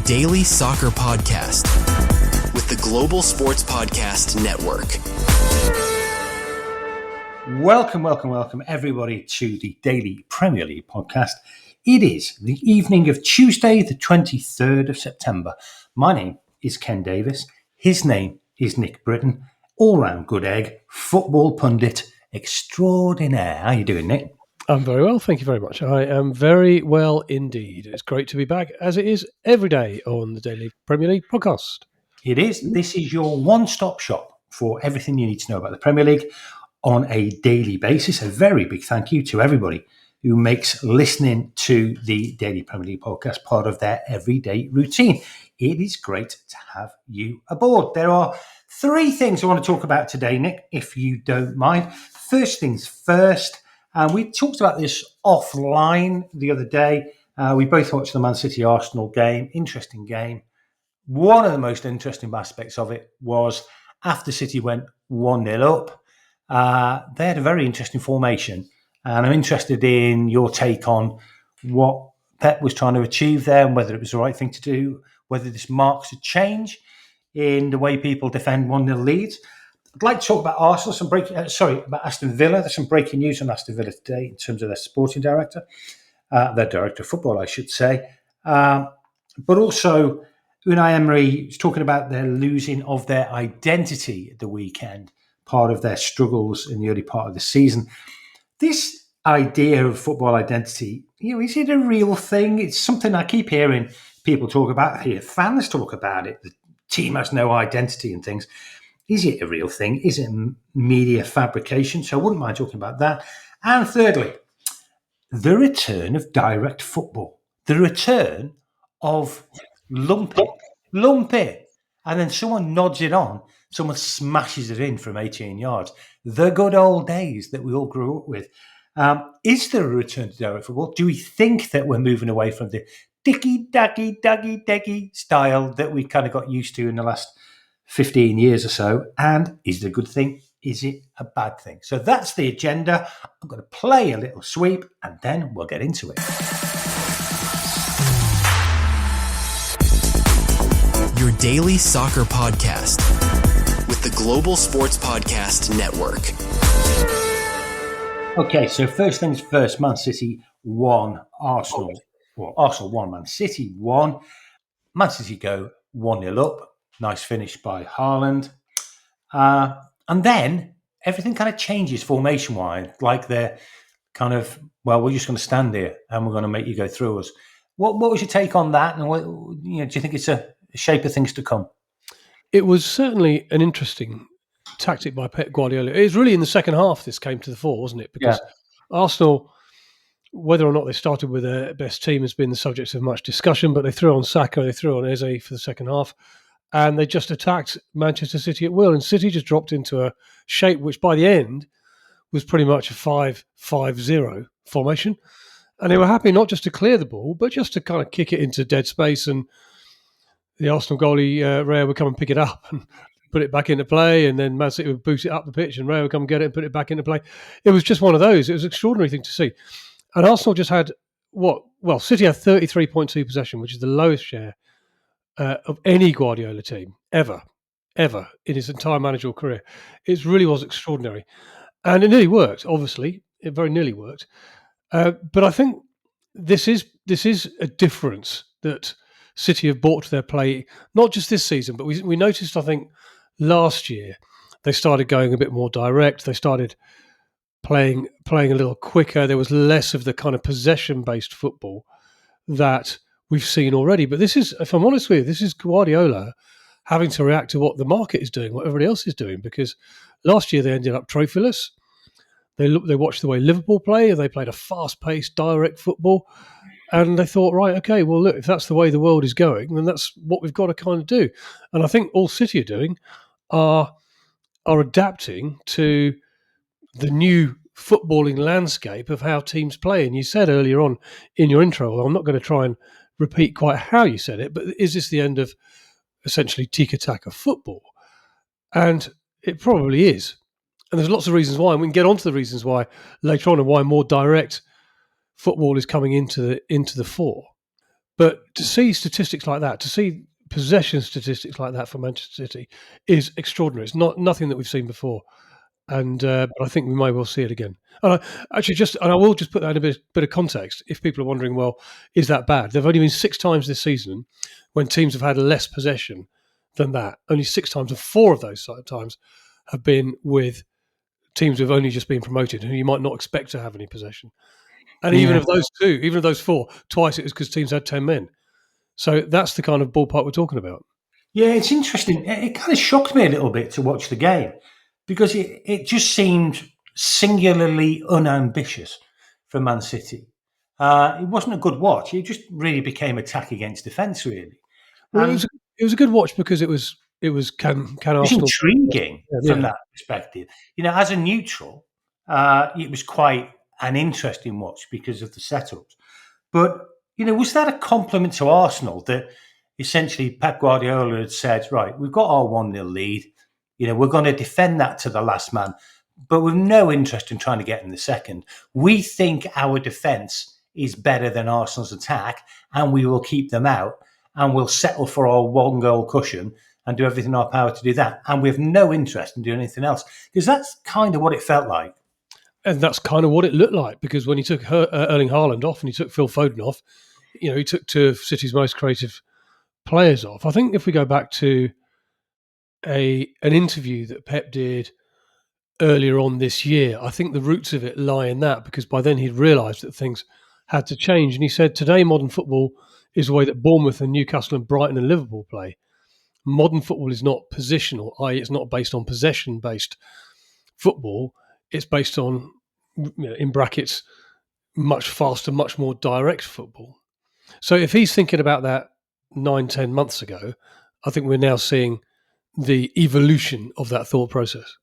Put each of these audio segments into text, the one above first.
daily soccer podcast with the Global Sports Podcast Network. Welcome everybody to the Daily Premier League podcast. It is the evening of Tuesday, the 23rd of September. My name is Ken Davis. His name is Nick Britton. All-round good egg, football pundit extraordinaire. How are you doing, Nick? I'm very well, thank you very much. I am very well indeed. It's great to be back, as it is every day on the Daily Premier League podcast. It is. This is your one-stop shop for everything you need to know about the Premier League on a daily basis. A very big thank you to everybody who makes listening to the Daily Premier League podcast part of their everyday routine. It is great to have you aboard. There are three things I want to talk about today, Nick, if you don't mind. First things first. We talked about this offline the other day. We both watched the Man City-Arsenal game. Interesting game. One of the most interesting aspects of it was after City went 1-0 up, they had a very interesting formation. And I'm interested in your take on what Pep was trying to achieve there and whether it was the right thing to do, whether this marks a change in the way people defend 1-0 leads. I'd like to talk about Arsenal, about Aston Villa. There's some breaking news on Aston Villa today in terms of their sporting director, their director of football, I should say. But also, Unai Emery is talking about their losing of their identity at the weekend, part of their struggles in the early part of the season. This idea of football identity, is it a real thing? It's something I keep hearing people talk about here. Fans talk about it. The team has no identity and things. Is it a real thing? Is it media fabrication? So I wouldn't mind talking about that. And thirdly, the return of direct football. The return of lump it. And then someone nods it on. Someone smashes it in from 18 yards. The good old days that we all grew up with. Is there a return to direct football? Do we think that we're moving away from the dicky style that we kind of got used to in the last 15 years or so? And is it a good thing? Is it a bad thing? So that's the agenda. I'm going to play a little sweep and then we'll get into it. Your daily soccer podcast with the Global Sports Podcast Network. Okay, so first things first, Man City won, Arsenal won, Man City won. Man City go 1-0 up. Nice finish by Haaland. And then everything kind of changes formation-wise. Like they're kind of, we're just going to stand here and we're going to make you go through us. What was your take on that? And do you think it's a shape of things to come? It was certainly an interesting tactic by Pep Guardiola. It was really in the second half this came to the fore, wasn't it? Because Arsenal, whether or not they started with their best team has been the subject of much discussion, but they threw on Saka, they threw on Eze for the second half. And they just attacked Manchester City at will. And City just dropped into a shape which by the end was pretty much a 5-5-0 formation. And they were happy not just to clear the ball, but just to kind of kick it into dead space. And the Arsenal goalie, Raya, would come and pick it up and put it back into play. And then Man City would boot it up the pitch and Raya would come and get it and put it back into play. It was just one of those. It was an extraordinary thing to see. And Arsenal just had City had 33.2 possession, which is the lowest share of any Guardiola team ever in his entire managerial career. It really was extraordinary. And it nearly worked, obviously. It very nearly worked. But I think this is a difference that City have brought to their play, not just this season, but we noticed, I think, last year, they started going a bit more direct. They started playing a little quicker. There was less of the kind of possession-based football that we've seen already. But this is, if I'm honest with you, this is Guardiola having to react to what the market is doing, what everybody else is doing. Because last year they ended up trophyless. They watched the way Liverpool play, and they played a fast-paced, direct football. And they thought, right, okay, well, look, if that's the way the world is going, then that's what we've got to kind of do. And I think all City are doing are adapting to the new footballing landscape of how teams play. And you said earlier on in your intro, I'm not going to try and repeat quite how you said it, but is this the end of essentially tiki-taka football? And it probably is. And there's lots of reasons why, and we can get onto the reasons why later on and why more direct football is coming into the fore. But to see statistics like that, to see possession statistics like that for Manchester City is extraordinary. It's nothing that we've seen before. And but I think we may well see it again. And I will just put that in a bit of context. If people are wondering, well, is that bad? There've only been 6 times this season when teams have had less possession than that. Only 6 times, and 4 of those times have been with teams who've only just been promoted, who you might not expect to have any possession. And even of those 4, twice it was because teams had 10 men. So that's the kind of ballpark we're talking about. Yeah, it's interesting. It kind of shocked me a little bit to watch the game because it just seemed singularly unambitious for Man City. It wasn't a good watch. It just really became attack against defence, really. Well, it was a good watch because it was can Arsenal intriguing from that perspective. As a neutral, it was quite an interesting watch because of the setups. But was that a compliment to Arsenal that essentially Pep Guardiola had said, right, we've got our 1-0 lead, we're going to defend that to the last man, but with no interest in trying to get in the second. We think our defence is better than Arsenal's attack, and we will keep them out, and we'll settle for our 1-goal cushion and do everything in our power to do that. And we have no interest in doing anything else, because that's kind of what it felt like. And that's kind of what it looked like, because when he took Erling Haaland off and he took Phil Foden off, he took 2 of City's most creative players off. I think if we go back to an interview that Pep did earlier on this year, I think the roots of it lie in that, because by then he'd realised that things had to change. And he said, today modern football is the way that Bournemouth and Newcastle and Brighton and Liverpool play. Modern football is not positional, i.e. it's not based on possession-based football. It's based on, in brackets, much faster, much more direct football. So if he's thinking about that 9-10 months ago, I think we're now seeing the evolution of that thought process.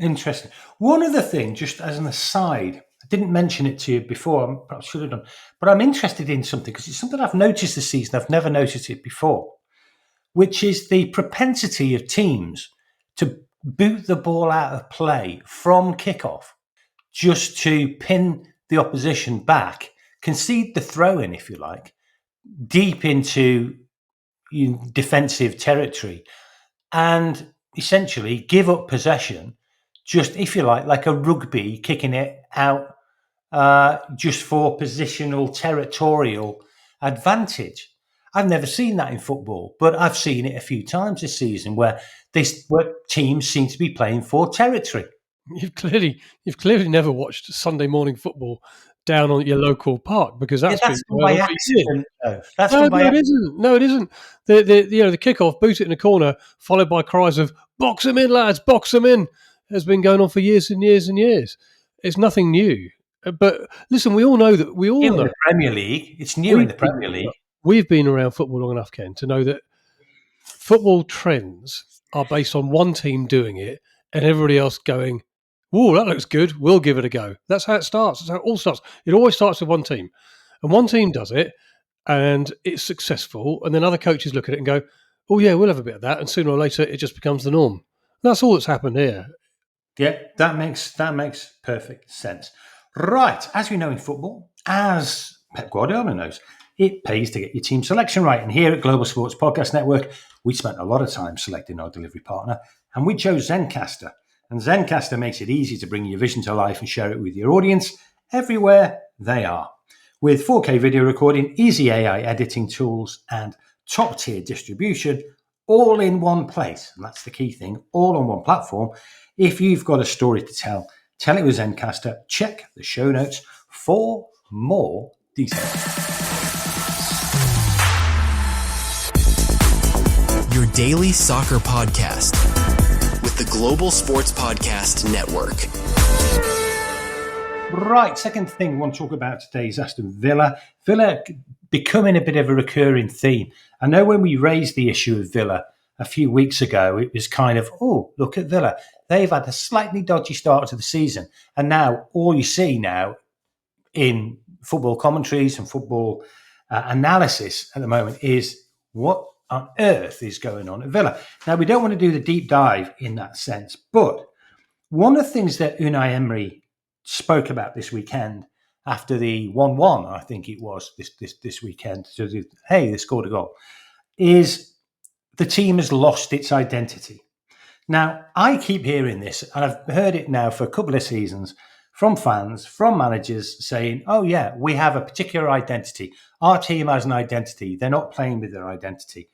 Interesting. One other thing, just as an aside, I didn't mention it to you before, I perhaps should have done, but I'm interested in something because it's something I've noticed this season. I've never noticed it before, which is the propensity of teams to boot the ball out of play from kickoff just to pin the opposition back, concede the throw-in, if you like, deep into defensive territory, and essentially give up possession, just, if you like a rugby, kicking it out just for positional territorial advantage. I've never seen that in football, but I've seen it a few times this season where teams seem to be playing for territory. You've clearly never watched Sunday morning football down on your local park, because that's by accident. No, it isn't. The kickoff, boot it in the corner, followed by cries of "Box them in, lads! Box them in!" has been going on for years and years and years. It's nothing new. But listen, we all know that in the Premier League. It's new in the Premier League. We've been around football long enough, Ken, to know that football trends are based on one team doing it and everybody else going, "Whoa, that looks good. We'll give it a go." That's how it starts. That's how it all starts. It always starts with one team. And one team does it, and it's successful. And then other coaches look at it and go, "Oh, yeah, we'll have a bit of that." And sooner or later, it just becomes the norm. That's all that's happened here. Yeah, that makes perfect sense. Right. As we know in football, as Pep Guardiola knows, it pays to get your team selection right. And here at Global Sports Podcast Network, we spent a lot of time selecting our delivery partner, and we chose Zencastr. And Zencastr makes it easy to bring your vision to life and share it with your audience everywhere they are. With 4K video recording, easy AI editing tools, and top-tier distribution, all in one place. And that's the key thing, all on one platform. If you've got a story to tell it with Zencastr. Check the show notes for more details. Your daily soccer podcast with the Global Sports Podcast Network. Right, second thing I want to talk about today is Aston Villa. Villa becoming a bit of a recurring theme. I know when we raised the issue of Villa a few weeks ago, it was kind of, oh, look at Villa. They've had a slightly dodgy start to the season. And now all you see now in football commentaries and football analysis at the moment is what on earth is going on at Villa. Now, we don't want to do the deep dive in that sense, but one of the things that Unai Emery spoke about this weekend after the 1-1, I think it was this weekend. So hey, they scored a goal. Is the team has lost its identity. Now, I keep hearing this, and I've heard it now for a couple of seasons from fans, from managers saying, oh, yeah, we have a particular identity. Our team has an identity. They're not playing with their identity.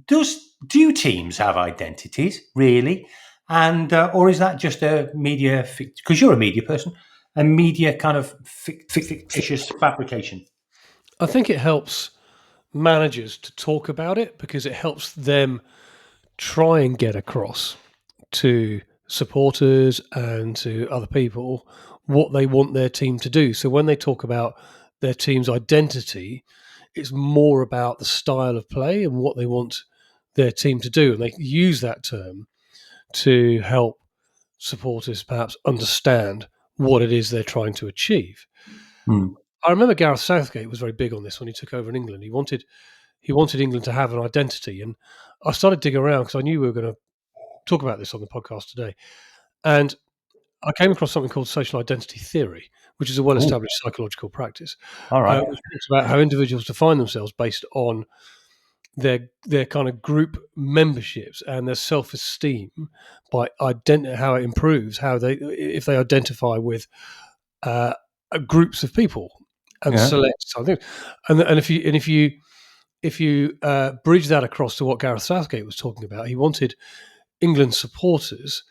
Do teams have identities, really? And or is that just a media, because you're a media person, a media kind of fictitious fabrication? I think it helps managers to talk about it because it helps them try and get across to supporters and to other people what they want their team to do. So when they talk about their team's identity, it's more about the style of play and what they want their team to do. And they use that term to help supporters perhaps understand what it is they're trying to achieve. I remember Gareth Southgate was very big on this when he took over in England. He wanted England to have an identity. And I started digging around because I knew we were going to talk about this on the podcast today. And I came across something called social identity theory, which is a well-established psychological practice. All right. Which talks about how individuals define themselves based on their kind of group memberships and their self-esteem by how it improves if they identify with groups of people and select something. And if you bridge that across to what Gareth Southgate was talking about, he wanted England supporters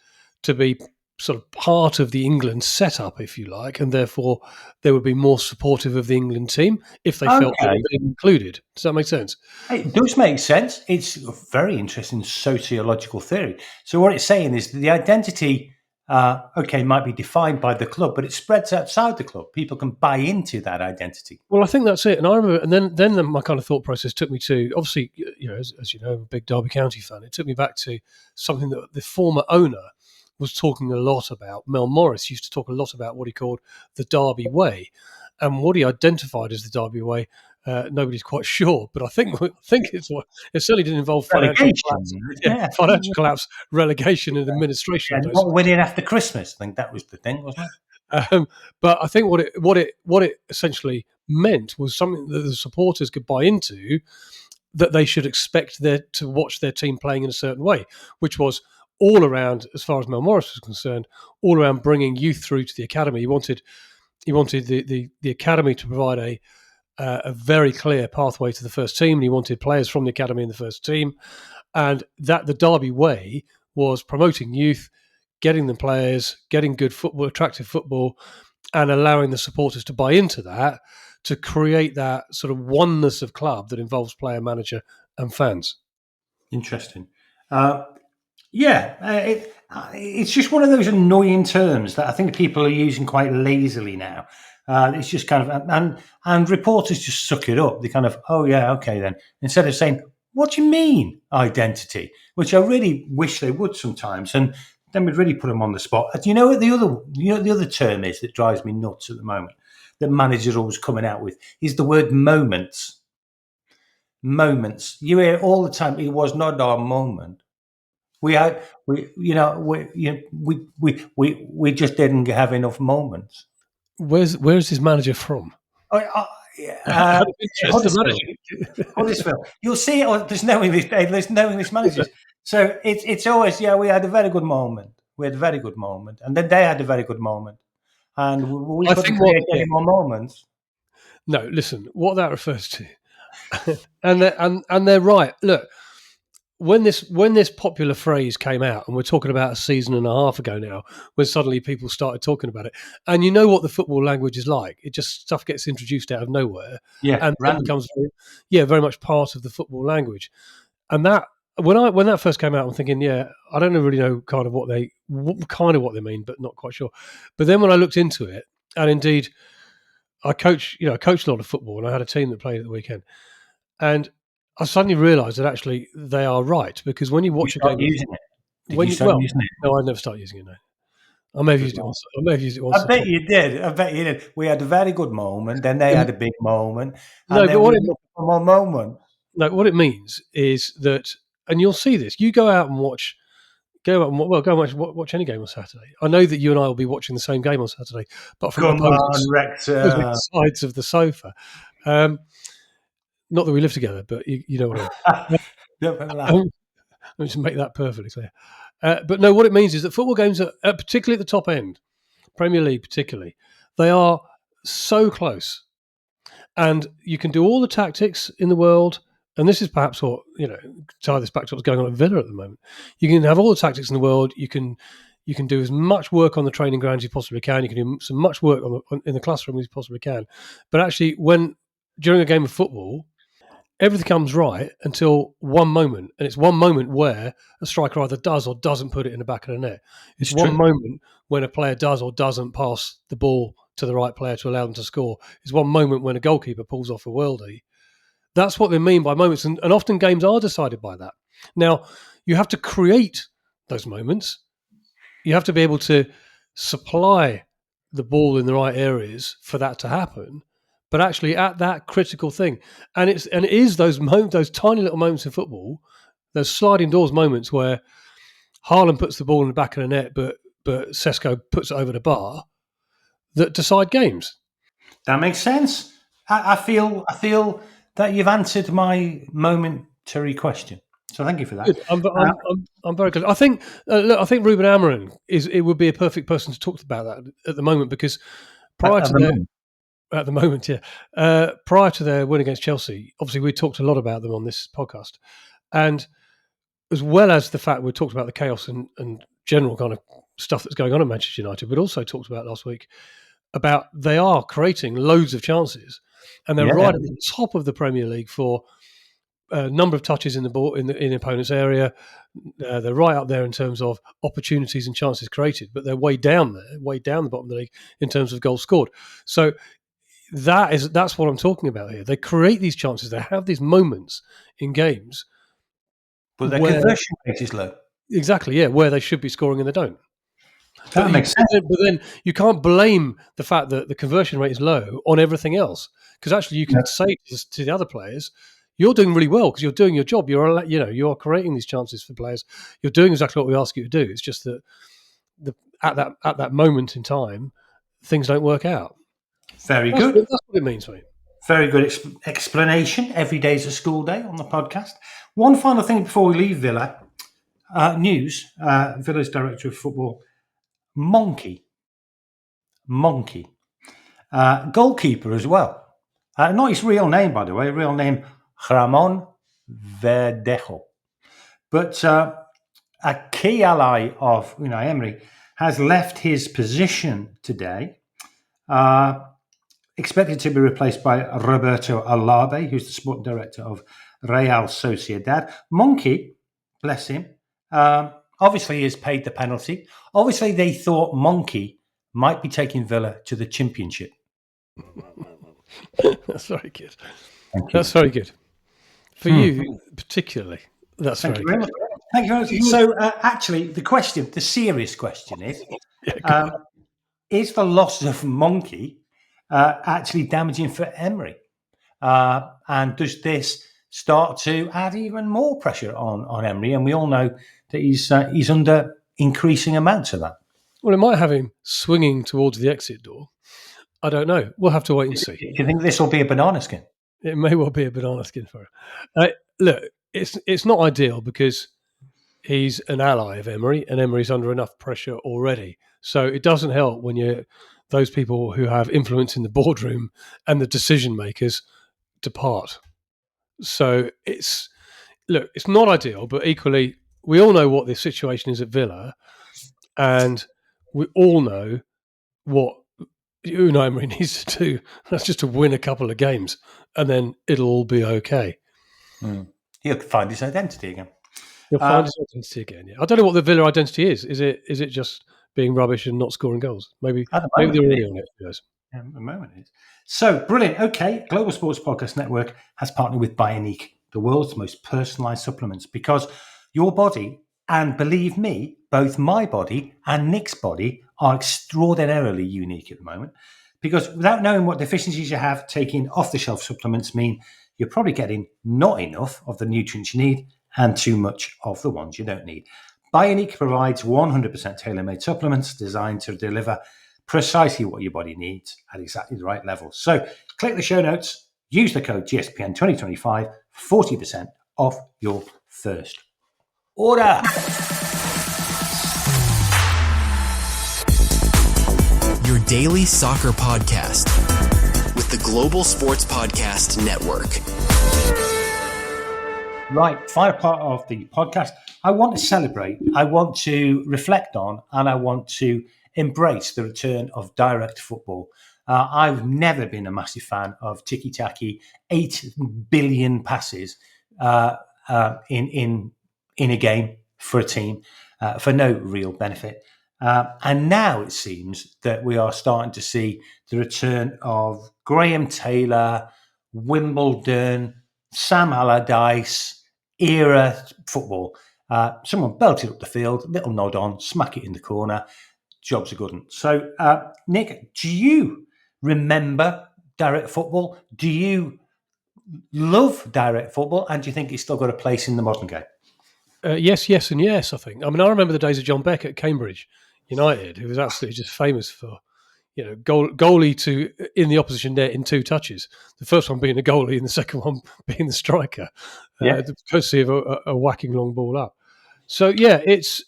to be sort of part of the England setup, if you like, and therefore they would be more supportive of the England team if they felt they were being included. Does that make sense? It does make sense. It's a very interesting sociological theory. So what it's saying is that the identity, might be defined by the club, but it spreads outside the club. People can buy into that identity. Well, I think that's it. And I remember, and then my kind of thought process took me to, obviously, as you know, I'm a big Derby County fan. It took me back to something that the former owner was talking a lot about. Mel Morris used to talk a lot about what he called the Derby way, and what he identified as the Derby way. Nobody's quite sure, but I think it certainly didn't involve financial collapse, financial collapse, relegation, and administration. And not winning after Christmas. I think that was the thing, wasn't it? But I think what it essentially meant was something that the supporters could buy into, that they should expect to watch their team playing in a certain way, which was all around, as far as Mel Morris was concerned, all around bringing youth through to the academy. He wanted the academy to provide a very clear pathway to the first team, and he wanted players from the academy in the first team, and that the Derby way was promoting youth, getting them players, getting good football, attractive football, and allowing the supporters to buy into that, to create that sort of oneness of club that involves player, manager, and fans. Interesting. It's just one of those annoying terms that I think people are using quite lazily now. It's just kind of, and reporters just suck it up. They kind of, oh yeah, okay then. Instead of saying, what do you mean identity? Which I really wish they would sometimes, and then we'd really put them on the spot. Do you know what the other term is that drives me nuts at the moment, that managers are always coming out with, is the word moments. Moments. You hear all the time, it was not our moment. We just didn't have enough moments. Where's his manager from? Huddersfield. You'll see it. There's no English managers. So it's always, we had a very good moment. We had a very good moment, and then they had a very good moment, and we couldn't create any more moments. No, listen. What that refers to, and they're right. Look. When this popular phrase came out, and we're talking about a season and a half ago now, when suddenly people started talking about it, and you know what the football language is like, it just stuff gets introduced out of nowhere, and then becomes very much part of the football language. And that when that first came out, I'm thinking, I don't really know kind of what they mean, but not quite sure. But then when I looked into it, and indeed, I coached a lot of football, and I had a team that played at the weekend, and I suddenly realised that actually they are right, because when you watch a game, no, I never started using it. No, I may have used it once. I bet you did. We had a very good moment, then they had a big moment. No, but what moment. No, what it means is that, and you'll see this. You go out and watch Go and watch any game on Saturday. I know that you and I will be watching the same game on Saturday, but from Come on, opposite Rector. sides of the sofa. Not that we live together, but you know what I mean. Let me just make that perfectly clear. But no, what it means is that football games, are, particularly at the top end, Premier League particularly, they are so close. And you can do all the tactics in the world. And this is perhaps what, tie this back to what's going on at Villa at the moment. You can have all the tactics in the world. You can do as much work on the training ground as you possibly can. You can do so much work in the classroom as you possibly can. But actually, during a game of football, everything comes right until one moment. And it's one moment where a striker either does or doesn't put it in the back of the net. It's one moment when a player does or doesn't pass the ball to the right player to allow them to score. It's one moment when a goalkeeper pulls off a worldie. That's what they mean by moments. And often games are decided by that. Now, you have to create those moments. You have to be able to supply the ball in the right areas for that to happen. But actually, at that critical thing, and it is those tiny little moments in football, those sliding doors moments where Haaland puts the ball in the back of the net, but Sesko puts it over the bar, that decide games. That makes sense. I feel that you've answered my momentary question. So thank you for that. Good. I'm very good. I think Ruben Amorim would be a perfect person to talk about that at the moment, because prior to their win against Chelsea, obviously we talked a lot about them on this podcast, and as well as the fact we talked about the chaos and general kind of stuff that's going on at Manchester United, but also talked about last week about they are creating loads of chances, and they're right at the top of the Premier League for a number of touches in the ball in the opponent's area. They're right up there in terms of opportunities and chances created, but they're way down the bottom of the league in terms of goals scored. So that's what I'm talking about here. They create these chances. They have these moments in games, but their conversion rate is low. Exactly, yeah, where they should be scoring and they don't. That makes sense. But then you can't blame the fact that the conversion rate is low on everything else, because actually you can say to the other players, you're doing really well because you're doing your job. You're creating these chances for players. You're doing exactly what we ask you to do. It's just that at that moment in time, things don't work out. Very good. That's what it means, mate. Very good explanation. Every day is a school day on the podcast. One final thing before we leave Villa. News. Villa's director of football, Monkey. Goalkeeper as well. Not his real name, by the way. Real name, Ramon Verdejo. But a key ally of Unai Emery has left his position today. Expected to be replaced by Roberto Alabe, who's the sport director of Real Sociedad. Monkey, bless him, obviously has paid the penalty. Obviously, they thought Monkey might be taking Villa to the Championship. That's very good. That's very good. For you, particularly, that's very good. Thank you very much. So, actually, the serious question is, is the loss of Monkey actually damaging for Emery? And does this start to add even more pressure on Emery? And we all know that he's under increasing amounts of that. Well, it might have him swinging towards the exit door. I don't know. We'll have to wait and see. Do you think this will be a banana skin? It may well be a banana skin for him. Look, it's not ideal because he's an ally of Emery, and Emery's under enough pressure already. So it doesn't help when you're those people who have influence in the boardroom and the decision makers depart. So it's not ideal, but equally, we all know what the situation is at Villa, and we all know what Unai Emery needs to do. That's just to win a couple of games, and then it'll all be okay. He'll find his identity again. He'll find his identity again. Yeah, I don't know what the Villa identity is. Is it just being rubbish and not scoring goals? Maybe they're already on it. Yes. At the moment, it is. So brilliant. Okay, Global Sports Podcast Network has partnered with Bioniq, the world's most personalised supplements, because your body, and believe me, both my body and Nick's body are extraordinarily unique at the moment. Because without knowing what deficiencies you have, taking off-the-shelf supplements mean you're probably getting not enough of the nutrients you need and too much of the ones you don't need. Bioniq provides 100% tailor-made supplements designed to deliver precisely what your body needs at exactly the right level. So click the show notes, use the code GSPN 2025, 40% off your first order. Your daily soccer podcast with the Global Sports Podcast Network. Right, final part of the podcast. I want to celebrate, I want to reflect on, and I want to embrace the return of direct football. I've never been a massive fan of ticky-tacky, 8 billion passes in a game for a team for no real benefit. And now it seems that we are starting to see the return of Graham Taylor, Wimbledon, Sam Allardyce era football. Someone belted up the field, little nod on, smack it in the corner. Job's a good one. So, Nick, do you remember direct football? Do you love direct football? And do you think it's still got a place in the modern game? Yes, and yes, I think. I mean, I remember the days of John Beck at Cambridge United, who was absolutely just famous for, goalie to in the opposition net in 2 touches. The first one being the goalie and the second one being the striker. Courtesy of a whacking long ball up. So, yeah, it's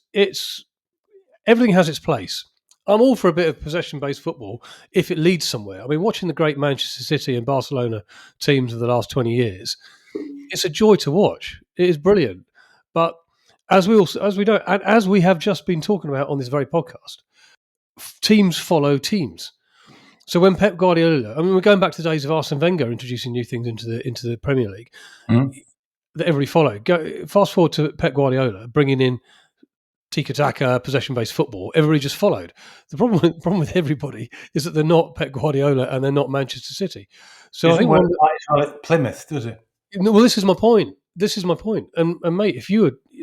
everything has its place. I'm all for a bit of possession-based football if it leads somewhere. I mean, watching the great Manchester City and Barcelona teams of the last 20 years, it's a joy to watch. It is brilliant. But as we have just been talking about on this very podcast, teams follow teams. So when Pep Guardiola, I mean, we're going back to the days of Arsene Wenger introducing new things into the Premier League that everybody followed. Fast forward to Pep Guardiola bringing in tiki-taka, possession-based football. Everybody just followed. The problem with everybody is that they're not Pep Guardiola and they're not Manchester City. So I think Plymouth, does it? Well, this is my point. And mate,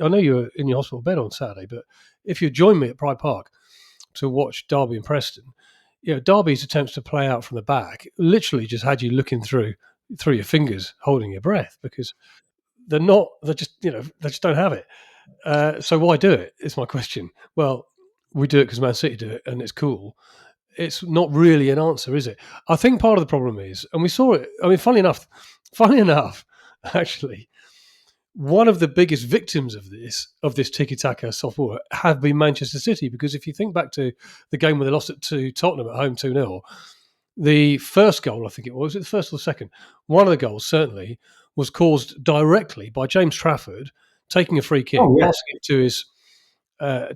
I know you were in your hospital bed on Saturday, but if you joined me at Pride Park to watch Derby and Preston, Derby's attempts to play out from the back literally just had you looking through your fingers, holding your breath, because they just don't have it. So why do it? Is my question. Well, we do it because Man City do it, and it's cool. It's not really an answer, is it? I think part of the problem is, and we saw it. I mean, funny enough, actually, one of the biggest victims of this tiki-taka softball have been Manchester City, because if you think back to the game where they lost it to Tottenham at home 2-0, the first goal, I think it was it the first or the second? One of the goals certainly was caused directly by James Trafford taking a free kick, passing it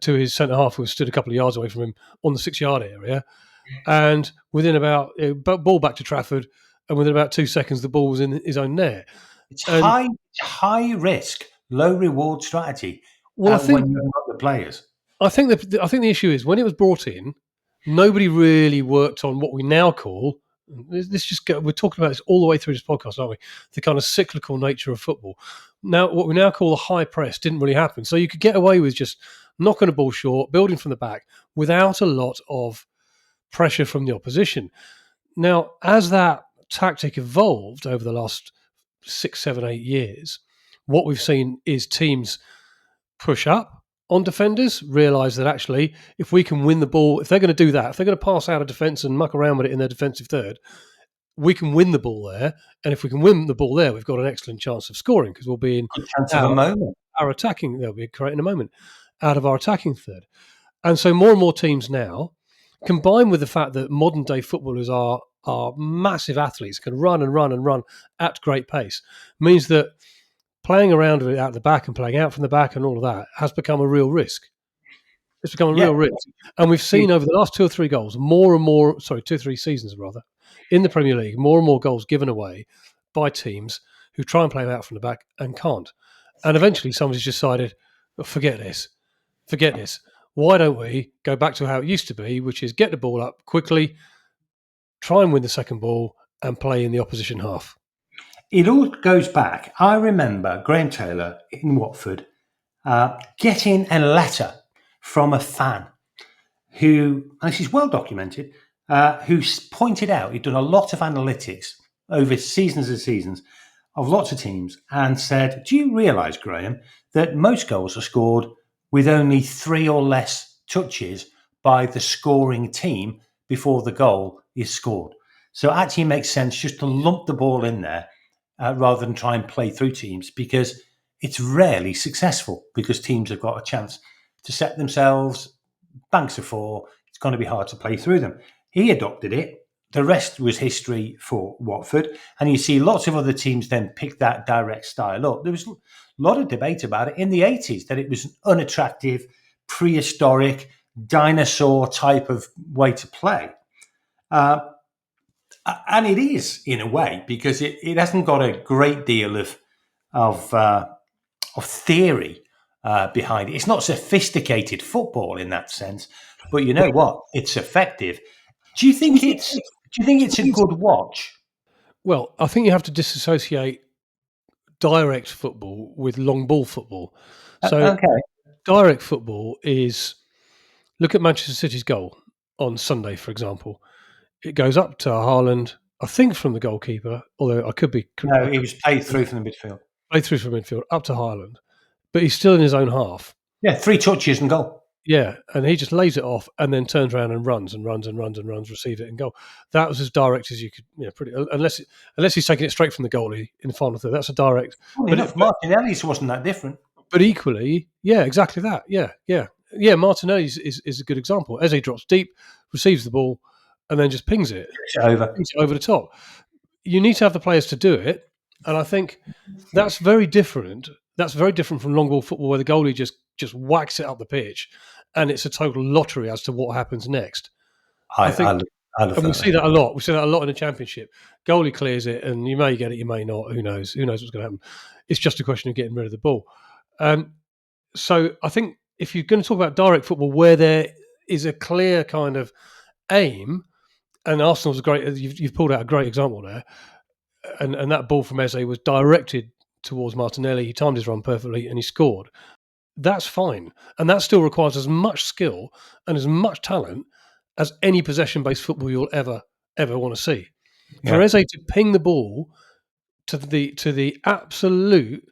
to his centre half, who stood a couple of yards away from him on the 6-yard area, and within about ball back to Trafford, and within about 2 seconds, the ball was in his own net. It's high risk, low reward strategy. Well, I think when you've got the players. I think the issue is when it was brought in, nobody really worked on what we now call. We're talking about this all the way through this podcast, aren't we? The kind of cyclical nature of football. Now, what we now call the high press didn't really happen. So you could get away with just knocking a ball short, building from the back, without a lot of pressure from the opposition. Now, as that tactic evolved over the last 6, 7, 8 years, what we've seen is teams push up on defenders, realise that actually, if we can win the ball, if they're going to do that, if they're going to pass out of defence and muck around with it in their defensive third, we can win the ball there. And if we can win the ball there, we've got an excellent chance of scoring, because we'll be in our attacking, they'll be creating a moment out of our attacking third. And so more and more teams now, combined with the fact that modern day footballers are massive athletes, can run and run and run at great pace, means that playing around with it out the back and playing out from the back and all of that has become a real risk. It's become a real risk. And we've seen over the last 2 or 3 goals, 2 or 3 seasons rather, in the Premier League, more and more goals given away by teams who try and play them out from the back and can't. And eventually somebody's decided, forget this. Why don't we go back to how it used to be, which is get the ball up quickly, try and win the second ball, and play in the opposition half. It all goes back. I remember Graham Taylor in Watford getting a letter from a fan who, and this is well documented, who pointed out he'd done a lot of analytics over seasons and seasons of lots of teams and said, do you realise, Graham, that most goals are scored with only 3 or less touches by the scoring team before the goal is scored. So it actually makes sense just to lump the ball in there rather than try and play through teams, because it's rarely successful, because teams have got a chance to set themselves, banks of 4, it's going to be hard to play through them. He adopted it. The rest was history for Watford. And you see lots of other teams then pick that direct style up. There was a lot of debate about it in the 80s, that it was an unattractive, prehistoric, dinosaur type of way to play. And it is, in a way, because it hasn't got a great deal of theory behind it. It's not sophisticated football in that sense, but you know what? It's effective. Do you think it's a good watch? Well, I think you have to disassociate direct football with long ball football. So direct football is, look at Manchester City's goal on Sunday, for example. It goes up to Haaland, I think from the goalkeeper, although I could be... No, it was played through from the midfield. Played through from midfield, up to Haaland. But he's still in his own half. Yeah, 3 touches and goal. Yeah, and he just lays it off and then turns around and runs, receive it and goal. That was as direct as you could, pretty, unless he's taking it straight from the goalie in the final third. That's a direct. But Martinelli's wasn't that different. But equally, yeah, exactly that. Yeah. Martinelli's is a good example. Eze drops deep, receives the ball, and then just pings it over the top. You need to have the players to do it, and I think that's very different. That's very different from long ball football, where the goalie just whacks it up the pitch, and it's a total lottery as to what happens next. I love that. We see that a lot. We see that a lot in the Championship. Goalie clears it, and you may get it, you may not. Who knows? Who knows what's going to happen? It's just a question of getting rid of the ball. So I think if you're going to talk about direct football, where there is a clear kind of aim, and Arsenal's a great. You've pulled out a great example there, and that ball from Eze was directed towards Martinelli. He timed his run perfectly, and he scored. That's fine, and that still requires as much skill and as much talent as any possession-based football you'll ever want to see. Yeah. For Eze to ping the ball to the absolute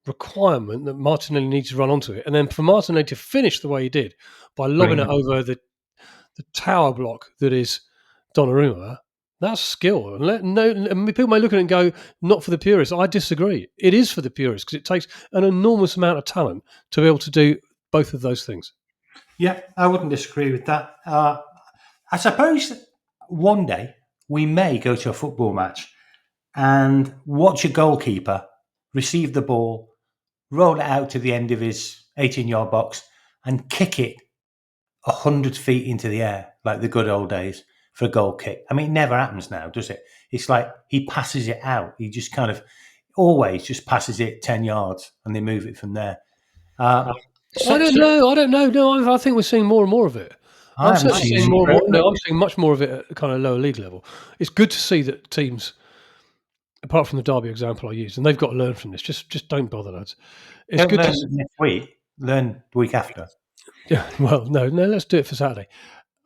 requirement that Martinelli needs to run onto it, and then for Martinelli to finish the way he did by lobbing it over the tower block that is Donnarumma, that's skill. And people may look at it and go, not for the purists. I disagree. It is for the purists, because it takes an enormous amount of talent to be able to do both of those things. Yeah, I wouldn't disagree with that. I suppose one day we may go to a football match and watch a goalkeeper receive the ball, roll it out to the end of his 18-yard box and kick it 100 feet into the air like the good old days for a goal kick. I mean, it never happens now, does it? It's like he passes it out. He just kind of always just passes it 10 yards and they move it from there. I don't know. No, I think we're seeing more and more of it. I'm seeing I'm seeing much more of it at kind of lower league level. It's good to see that teams, apart from the Derby example I used, and they've got to learn from this. Just don't bother, lads. It's good to next week. Learn the week after. Yeah. Well, no. Let's do it for Saturday.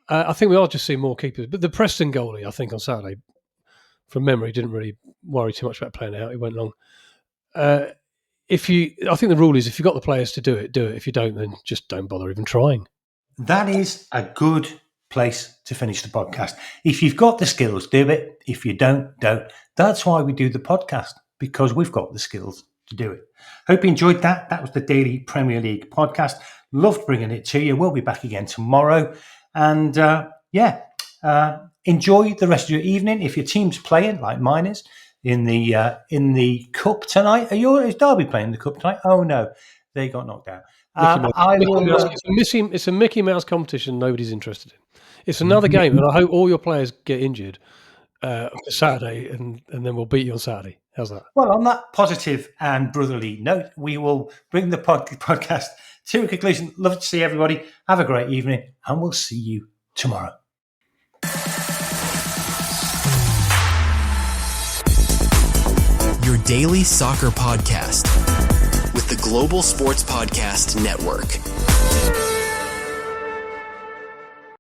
I think we are just seeing more keepers. But the Preston goalie, I think, on Saturday, from memory, didn't really worry too much about playing out. He went long. I think the rule is if you've got the players to do it, do it. If you don't, then just don't bother even trying. That is a good place to finish the podcast. If you've got the skills, do it. If you don't. That's why we do the podcast, because we've got the skills to do it. Hope you enjoyed that. That was the Daily Premier League podcast. Loved bringing it to you. We'll be back again tomorrow. And enjoy the rest of your evening. If your team's playing, like mine is, in the cup tonight. Is Derby playing the cup tonight? Oh no, they got knocked out. It's a Mickey Mouse competition nobody's interested in. It's another game, and I hope all your players get injured Saturday, and then we'll beat you on Saturday. How's that? Well, on that positive and brotherly note, we will bring the podcast to a conclusion. Love to see everybody. Have a great evening, and we'll see you tomorrow. Your daily soccer podcast with the Global Sports Podcast Network.